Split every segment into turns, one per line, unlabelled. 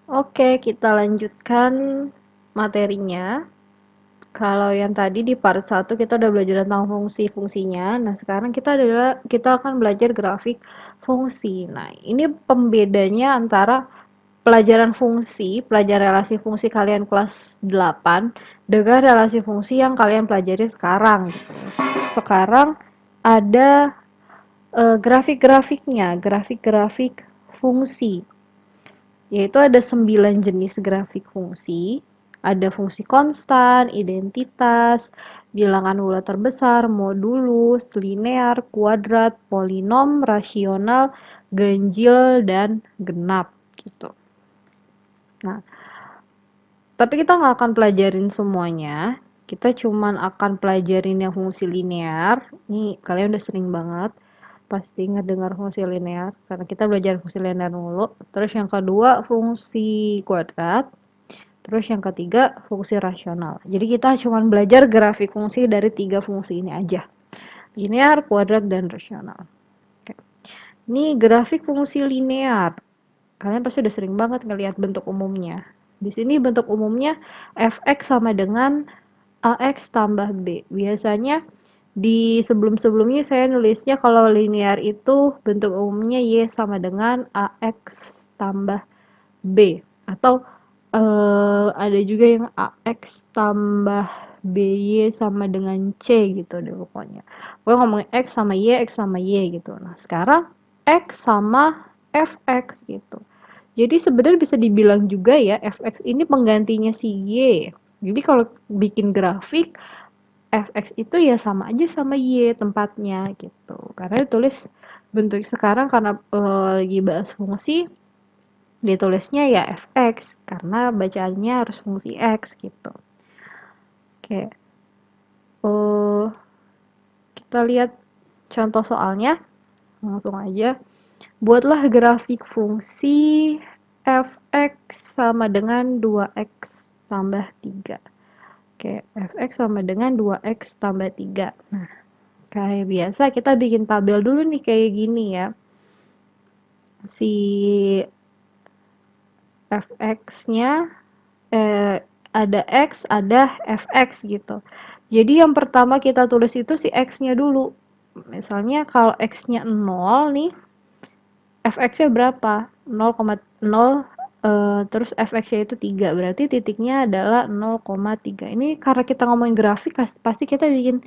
Oke, kita lanjutkan materinya. Kalau yang tadi di part satu kita udah belajar tentang fungsi-fungsinya. Nah, sekarang kita akan belajar grafik fungsi. Nah, ini pembedanya antara pelajaran fungsi, pelajaran relasi fungsi kalian kelas 8 dengan relasi fungsi yang kalian pelajari sekarang. Sekarang ada grafik-grafiknya, grafik-grafik fungsi. Yaitu ada 9 jenis grafik fungsi. Ada fungsi konstan, identitas, bilangan bulat terbesar, modulus, linear, kuadrat, polinom, rasional, ganjil, dan genap gitu. Nah, tapi kita nggak akan pelajarin semuanya. Kita cuman akan pelajarin yang fungsi linear. Nih, kalian udah sering banget pasti ngedengar fungsi linear karena kita belajar fungsi linear dulu. Terus yang kedua fungsi kuadrat. Terus yang ketiga fungsi rasional. Jadi kita cuma belajar grafik fungsi dari 3 fungsi ini aja. Linear, kuadrat, dan rasional. Oke. Ini grafik fungsi linear. Kalian pasti udah sering banget ngelihat bentuk umumnya. Di sini bentuk umumnya fx sama dengan ax tambah b. Biasanya di sebelum-sebelumnya saya nulisnya kalau linear itu bentuk umumnya y sama dengan ax tambah b. Atau ada juga yang ax tambah by sama dengan c gitu deh pokoknya. Pokoknya ngomongin x sama y gitu. Nah sekarang x sama fx gitu. Jadi sebenarnya bisa dibilang juga ya fx ini penggantinya si y. Jadi kalau bikin grafik fx itu ya sama aja sama y tempatnya gitu. Karena ditulis bentuk sekarang karena lagi bahas fungsi ditulisnya ya fx karena bacaannya harus fungsi x gitu. Oke. Uh, kita lihat contoh soalnya. Langsung aja. Buatlah grafik fungsi fx sama dengan 2x tambah 3. Oke, fx sama dengan 2x tambah 3. Nah, kayak biasa kita bikin tabel dulu nih kayak gini ya. Si fx-nya ada x, ada fx gitu. Jadi yang pertama kita tulis itu si x-nya dulu. Misalnya kalau x-nya 0 nih, fx-nya berapa? 0,0 terus fx-nya itu 3. Berarti titiknya adalah 0,3. Ini karena kita ngomongin grafik pasti kita bikin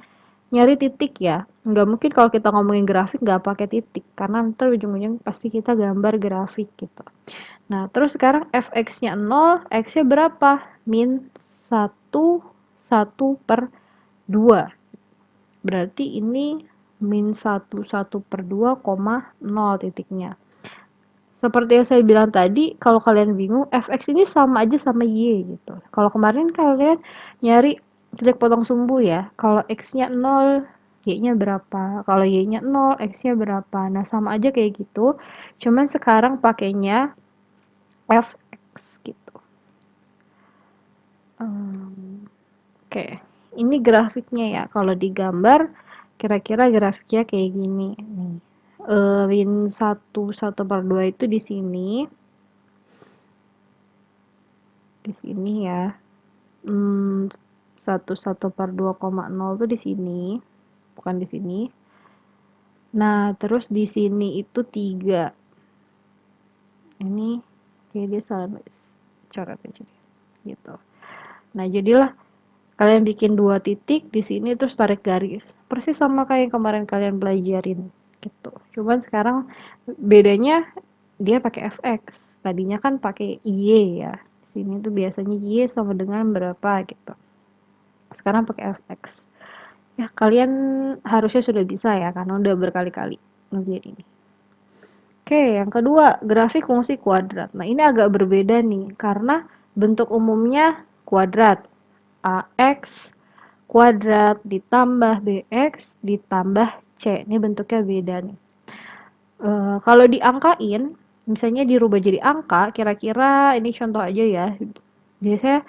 nyari titik ya. Nggak mungkin kalau kita ngomongin grafik nggak pakai titik karena ntar ujung-ujung pasti kita gambar grafik gitu. Nah, terus sekarang fx-nya 0, x-nya berapa? Min 1, 1/2. Berarti ini min 1, 1/2, 0 titiknya. Seperti yang saya bilang tadi, kalau kalian bingung, fx ini sama aja sama y gitu. Kalau kemarin kalian nyari titik potong sumbu ya, kalau x-nya 0, y-nya berapa? Kalau y-nya 0, x-nya berapa? Nah, sama aja kayak gitu. Cuman sekarang pakainya fx gitu. Oke, ini grafiknya ya. Kalau digambar, kira-kira grafiknya kayak gini. Nih, min 1, 1/2 itu di sini. Di sini ya. 1, 1/2,0 tuh di sini. Bukan di sini. Nah, terus di sini itu 3. Ini kayak dia salah coret aja deh. Gitu. Nah, jadilah kalian bikin 2 titik di sini terus tarik garis. Persis sama kayak yang kemarin kalian pelajarin gitu. Cuman sekarang bedanya dia pakai fx. Tadinya kan pakai y ya. Di sini tuh biasanya y sama dengan berapa gitu. Sekarang pakai fx. Ya, kalian harusnya sudah bisa ya karena udah berkali-kali ngerjain ini. Oke, yang kedua, grafik fungsi kuadrat. Nah, ini agak berbeda nih karena bentuk umumnya kuadrat. AX kuadrat ditambah BX ditambah C. Ini bentuknya beda nih. Kalau diangkain, misalnya dirubah jadi angka, kira-kira ini contoh aja ya. Biasanya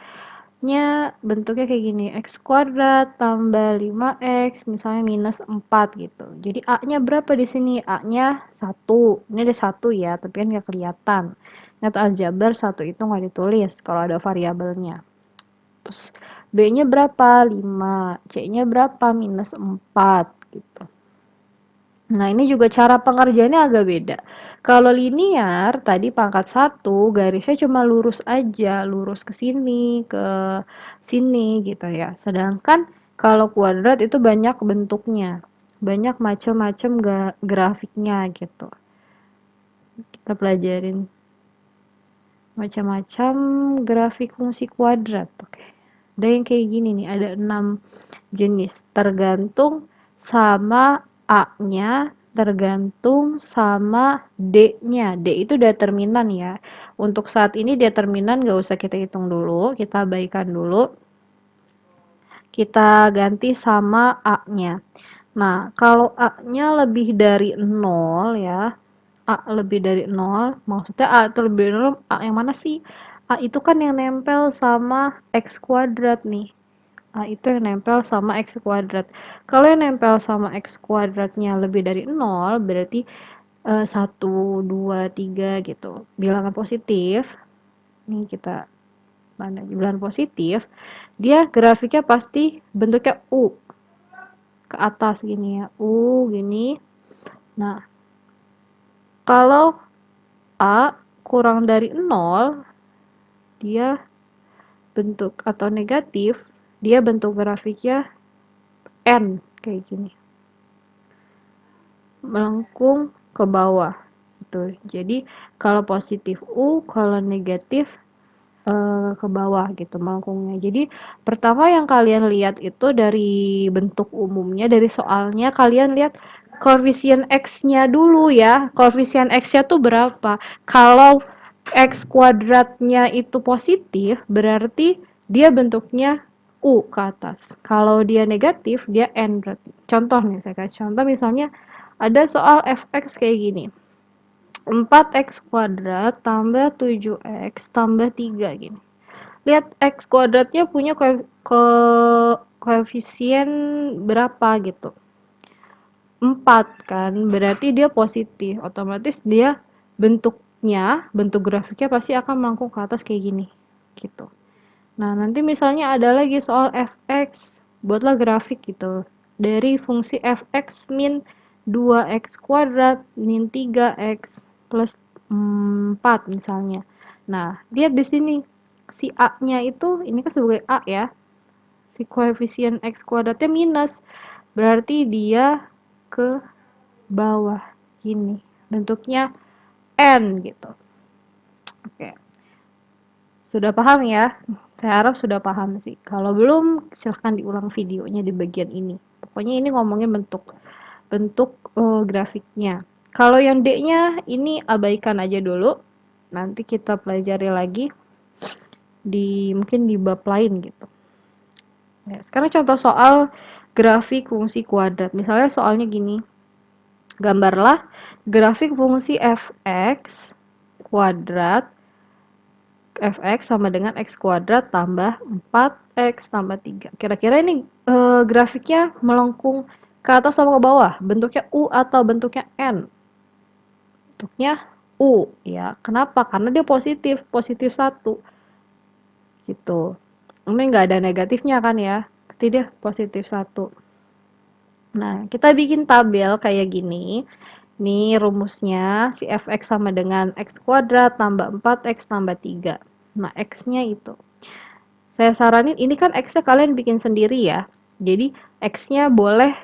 bentuknya kayak gini, x kuadrat tambah 5x, misalnya minus 4 gitu. Jadi A-nya berapa di sini? A-nya 1. Ini ada 1 ya, tapi kan nggak kelihatan. Net aljabar 1 itu nggak ditulis kalau ada variabelnya. Terus B-nya berapa? 5. C-nya berapa? Minus 4 gitu. Nah, ini juga cara pengerjaannya agak beda. Kalau linear, tadi pangkat 1, garisnya cuma lurus aja, lurus ke sini gitu ya. Sedangkan kalau kuadrat itu banyak bentuknya, banyak macam-macam grafiknya gitu. Kita pelajarin macam-macam grafik fungsi kuadrat. Oke. Ada yang kayak gini nih, ada 6 jenis, tergantung sama A-nya, tergantung sama D-nya. D itu determinan ya. Untuk saat ini determinan nggak usah kita hitung dulu, kita abaikan dulu. Kita ganti sama A-nya. Nah, kalau A-nya lebih dari 0 ya, A lebih dari 0, maksudnya A itu lebih dari 0, A yang mana sih? A itu kan yang nempel sama X kuadrat nih. A itu yang nempel sama X kuadrat. Kalau yang nempel sama X kuadratnya lebih dari 0, berarti 1, 2, 3 gitu. Bilangan positif, nih kita mana bilangan positif, dia grafiknya pasti bentuknya U. Ke atas gini ya, U gini. Nah, kalau A kurang dari 0, dia bentuk atau negatif, dia bentuk grafiknya N kayak gini. Melengkung ke bawah gitu. Jadi kalau positif U, kalau negatif ke bawah gitu melengkungnya. Jadi pertama yang kalian lihat itu dari bentuk umumnya, dari soalnya kalian lihat koefisien X-nya dulu ya. Koefisien X-nya tuh berapa? Kalau X kuadratnya itu positif, berarti dia bentuknya U ke atas. Kalau dia negatif, dia N berarti. Contoh nih, saya kasih contoh misalnya ada soal fx kayak gini. 4x kuadrat tambah 7x tambah 3 gini. Lihat x kuadratnya punya koefisien berapa gitu. 4 kan, berarti dia positif. Otomatis dia bentuk grafiknya pasti akan melengkung ke atas kayak gini. Gitu. Nah, nanti misalnya ada lagi soal fx, buatlah grafik gitu. Dari fungsi fx min 2x kuadrat min 3x plus 4 misalnya. Nah, lihat di sini. Si A-nya itu, ini kan sebagai A ya. Si koefisien x kuadratnya minus. Berarti dia ke bawah. Gini. Bentuknya N gitu. Oke. Sudah paham ya? Saya harap sudah paham sih. Kalau belum, silahkan diulang videonya di bagian ini. Pokoknya ini ngomongin bentuk grafiknya. Kalau yang D-nya ini abaikan aja dulu. Nanti kita pelajari lagi mungkin di bab lain gitu. Ya, sekarang contoh soal grafik fungsi kuadrat. Misalnya soalnya gini. Gambarlah grafik fungsi fx kuadrat fx sama dengan x kuadrat tambah 4x tambah 3. Kira-kira ini grafiknya melengkung ke atas sama ke bawah. Bentuknya U atau bentuknya N? Bentuknya U ya. Kenapa? Karena dia positif, positif 1. Gitu. Ini nggak ada negatifnya kan ya. Berarti dia positif 1. Nah, kita bikin tabel kayak gini. Nih rumusnya, si fx sama dengan x kuadrat tambah 4x tambah 3. Nah, x-nya itu. Saya saranin, ini kan x-nya kalian bikin sendiri ya. Jadi, x-nya boleh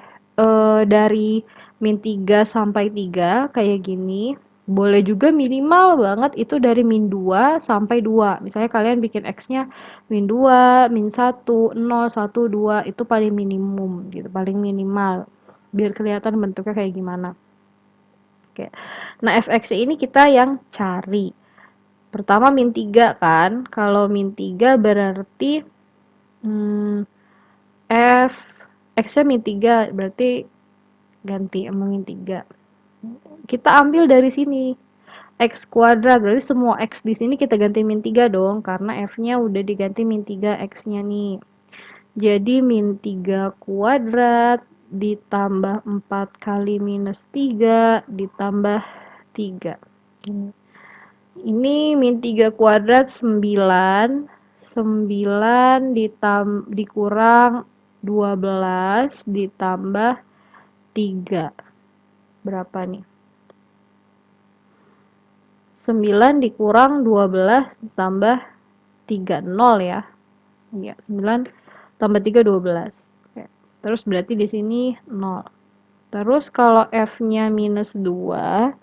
dari min 3 sampai 3, kayak gini. Boleh juga minimal banget itu dari min 2 sampai 2. Misalnya kalian bikin x-nya min 2, min 1, 0, 1, 2, itu paling minimum gitu, paling minimal. Biar kelihatan bentuknya kayak gimana. Oke. Nah, fx ini kita yang cari. Pertama min 3 kan. Kalau min 3 berarti f x-nya min 3 berarti ganti sama min 3. Kita ambil dari sini. X kuadrat berarti semua x di sini kita ganti min 3 dong karena f-nya udah diganti min 3 x-nya nih. Jadi min 3 kuadrat ditambah 4 kali minus 3 ditambah 3. Gini. Ini min 3 kuadrat 9. 9 dikurang 12 ditambah 3. Berapa nih? 9 dikurang 12 ditambah 3. 0 ya. Iya, 9 tambah 3 12. Oke. Terus berarti di sini 0. Terus kalau F-nya minus 2,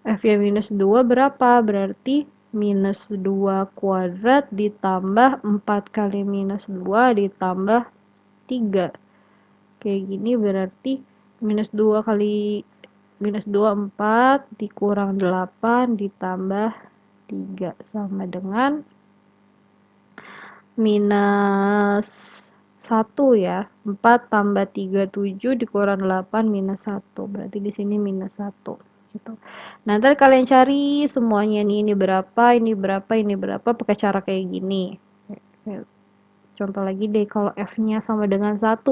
F-nya minus 2 berapa? Berarti minus 2 kuadrat ditambah 4 kali minus 2 ditambah 3. Kayak gini berarti minus 2 kali minus 2 4 dikurang 8 ditambah 3 sama dengan minus 1 ya. 4 tambah 3 7 dikurang 8 minus 1. Berarti di sini minus 1 gitu. Nah, ntar kalian cari semuanya nih, ini berapa, ini berapa, ini berapa pakai cara kayak gini. Contoh lagi deh, kalau F-nya sama dengan 1,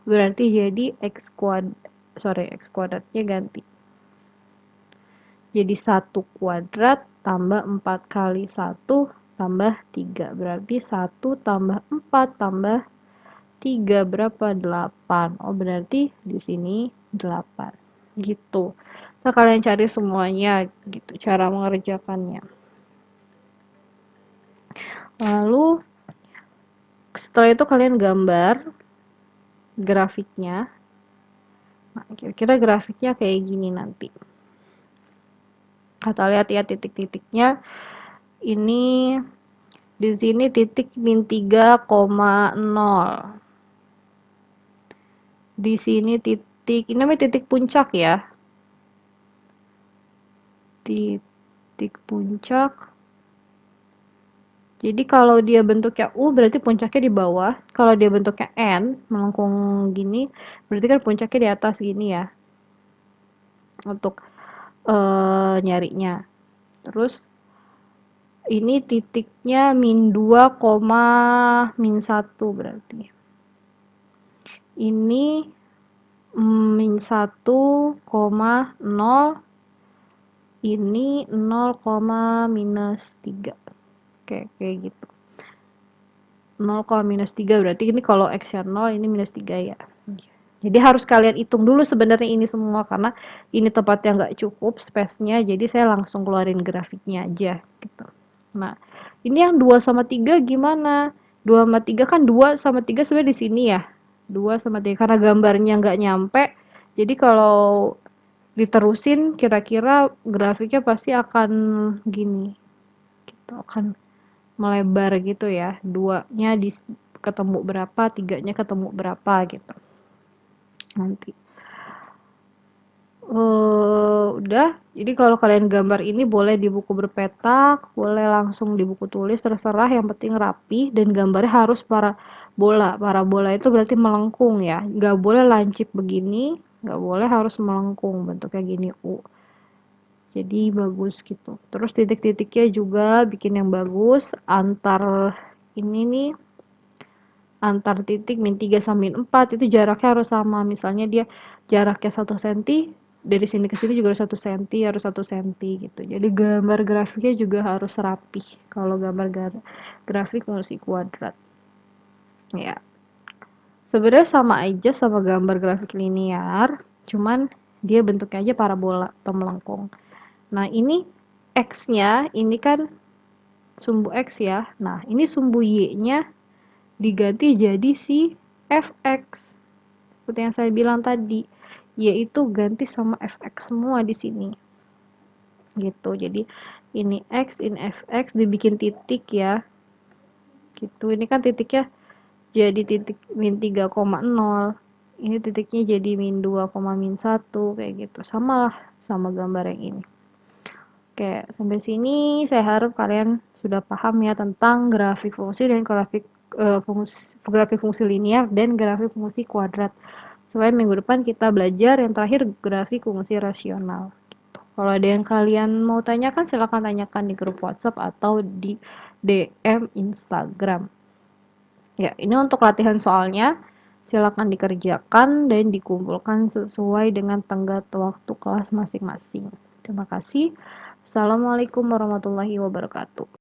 berarti jadi X kuadratnya ganti. Jadi 1 kuadrat tambah 4 kali 1 tambah 3. Berarti 1 tambah 4 tambah 3 berapa? 8. Oh, berarti di sini 8. Gitu. Nah, kalian cari semuanya gitu cara mengerjakannya. Lalu setelah itu kalian gambar grafiknya. Nah, kira-kira grafiknya kayak gini nanti. Atau lihat ya titik-titiknya. Ini di sini titik min 3,0. Di sini titik, ini namanya titik puncak ya. Titik puncak. Jadi kalau dia bentuknya U berarti puncaknya di bawah. Kalau dia bentuknya N, melengkung gini, berarti kan puncaknya di atas gini ya. Untuk nyarinya. Terus ini titiknya min 2, min 1 berarti. Ini min 1,0. Ini 0, minus 3. Oke, kayak gitu. 0, minus 3 berarti ini kalau X-nya 0, ini minus 3 ya. Jadi harus kalian hitung dulu sebenarnya ini semua karena ini tempatnya nggak cukup space-nya, jadi saya langsung keluarin grafiknya aja gitu. Nah, ini yang 2 sama 3 gimana? 2 sama 3 kan 2 sama 3 sebenarnya di sini ya. 2 sama 3 karena gambarnya nggak nyampe. Jadi kalau diterusin kira-kira grafiknya pasti akan gini. Gitu, akan melebar gitu ya. 2-nya ketemu berapa, 3-nya ketemu berapa gitu. Nanti. Udah, jadi kalau kalian gambar ini boleh di buku berpetak, boleh langsung di buku tulis, terserah, yang penting rapi dan gambarnya harus parabola. Parabola itu berarti melengkung ya, nggak boleh lancip begini, nggak boleh harus melengkung, bentuknya gini U. Jadi bagus gitu. Terus titik-titiknya juga bikin yang bagus, antar ini nih, antar titik min 3 sama min 4 itu jaraknya harus sama. Misalnya dia jaraknya 1 cm, dari sini ke sini juga harus 1 cm, harus 1 cm gitu. Jadi gambar grafiknya juga harus rapih kalau gambar grafik fungsi kuadrat. Ya. Sebenarnya sama aja sama gambar grafik linear, cuman dia bentuknya aja parabola atau melengkung. Nah, ini X-nya, ini kan sumbu X ya. Nah, ini sumbu Y-nya diganti jadi si fx. Seperti yang saya bilang tadi, yaitu ganti sama fx semua di sini. Gitu. Jadi ini x, ini fx dibikin titik ya. Gitu. Ini kan titiknya jadi titik min 3,0. Ini titiknya jadi min 2, min 1 kayak gitu. Sama lah sama gambar yang ini. Oke, sampai sini saya harap kalian sudah paham ya tentang grafik fungsi dan grafik fungsi linear dan grafik fungsi kuadrat. Supaya minggu depan kita belajar yang terakhir grafik fungsi rasional. Kalau ada yang kalian mau tanyakan, silahkan tanyakan di grup WhatsApp atau di DM Instagram. Ya, ini untuk latihan soalnya. Silakan dikerjakan dan dikumpulkan sesuai dengan tenggat waktu kelas masing-masing. Terima kasih. Assalamualaikum warahmatullahi wabarakatuh.